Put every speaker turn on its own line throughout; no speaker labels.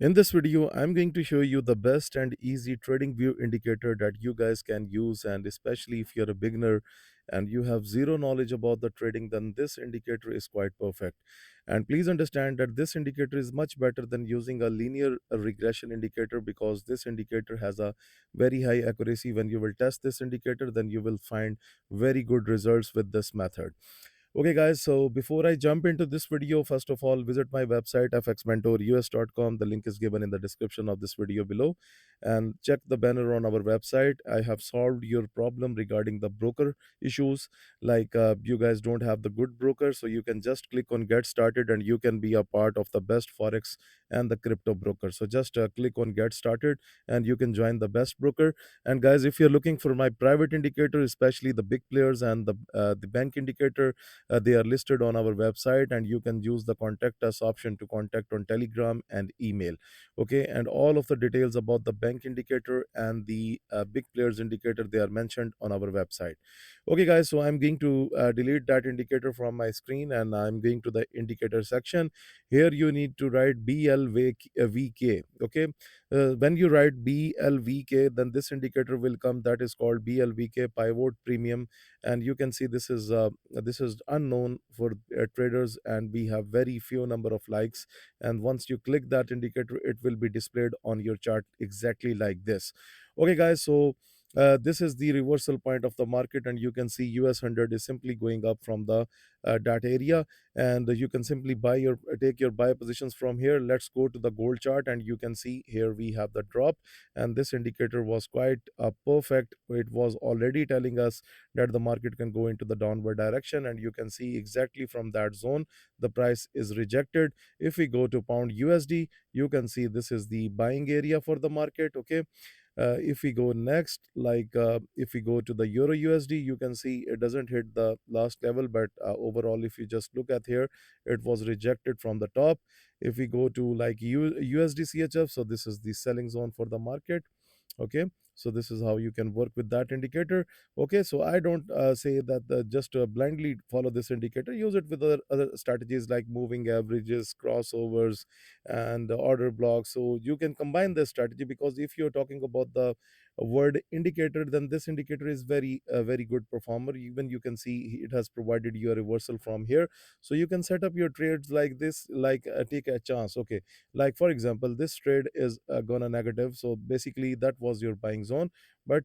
In this video, I'm going to show you the best and easy trading view indicator that you guys can use, and especially if you're a beginner and you have zero knowledge about the trading, then this indicator is quite perfect. And please understand that this indicator is much better than using a linear regression indicator, because this indicator has a very high accuracy. When you will test this indicator, then you will find very good results with this method. Okay, guys, so before I jump into this video, first of all, visit my website fxmentorus.com. The link is given in the description of this video below. And check the banner on our website. I have solved your problem regarding the broker issues. Like you guys don't have the good broker, so you can just click on Get Started and you can be a part of the best Forex and the crypto broker. So just click on Get Started and you can join the best broker. And guys, if you're looking for my private indicator, especially the big players and the bank indicator, they are listed on our website, and you can use the contact us option to contact on Telegram and email. Okay, and all of the details about the bank indicator and the big players indicator, they are mentioned on our website. Okay, guys, so I'm going to delete that indicator from my screen, and I'm going to the indicator section. Here you need to write BLVK. Okay, when you write BLVK, then this indicator will come, that is called BLVK pivot premium. And you can see this is unknown for traders, and we have very few number of likes. And once you click that indicator, it will be displayed on your chart exactly like this. Okay, guys, so this is the reversal point of the market, and you can see US 100 is simply going up from the that area. And you can simply take your buy positions from here. Let's go to the gold chart, and you can see here we have the drop, and this indicator was quite perfect. It was already telling us that the market can go into the downward direction, and you can see exactly from that zone the price is rejected. If we go to pound USD, you can see this is the buying area for the market. Okay, if we go next, like if we go to the euro USD, you can see it doesn't hit the last level, but overall, if you just look at here, it was rejected from the top. If we go to like USD CHF, so this is the selling zone for the market. Okay, so this is how you can work with that indicator. Okay, so I don't say that just blindly follow this indicator. Use it with other strategies like moving averages, crossovers, and order blocks. So you can combine this strategy, because if you're talking about the word indicator, then this indicator is very good performer. Even you can see it has provided you a reversal from here, so you can set up your trades like this, like take a chance. Okay, like for example, this trade is gonna negative, so basically that was your buying zone. But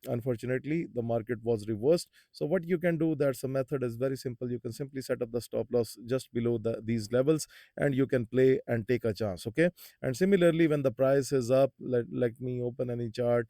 unfortunately the market was reversed. So what you can do, that's a method, is very simple. You can simply set up the stop loss just below these levels, and you can play and take a chance. Okay, and similarly, when the price is up, let me open any chart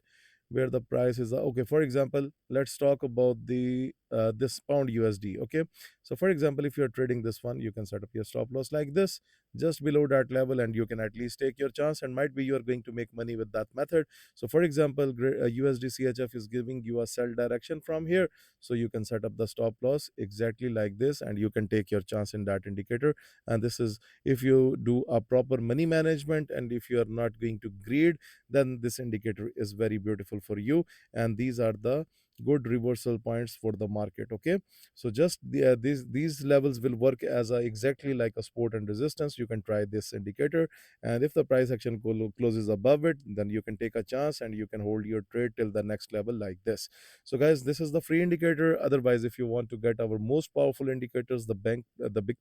where the price is okay. For example, let's talk about the this pound USD. Okay, so for example, if you're trading this one, you can set up your stop loss like this, just below that level, and you can at least take your chance, and might be you're going to make money with that method. So for example, USD CHF is giving you a sell direction from here, so you can set up the stop loss exactly like this, and you can take your chance in that indicator. And this is if you do a proper money management, and if you are not going to greed, then this indicator is very beautiful for you. And these are the good reversal points for the market. Okay, so just these levels will work as exactly like a support and resistance. You can try this indicator, and if the price action closes above it, then you can take a chance and you can hold your trade till the next level like this. So guys, this is the free indicator. Otherwise, if you want to get our most powerful indicators, the big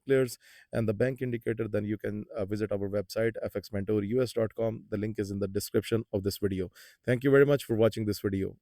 players and the bank indicator, then you can visit our website fxmentorus.com. The link is in the description of this video. Thank you very much for watching this video.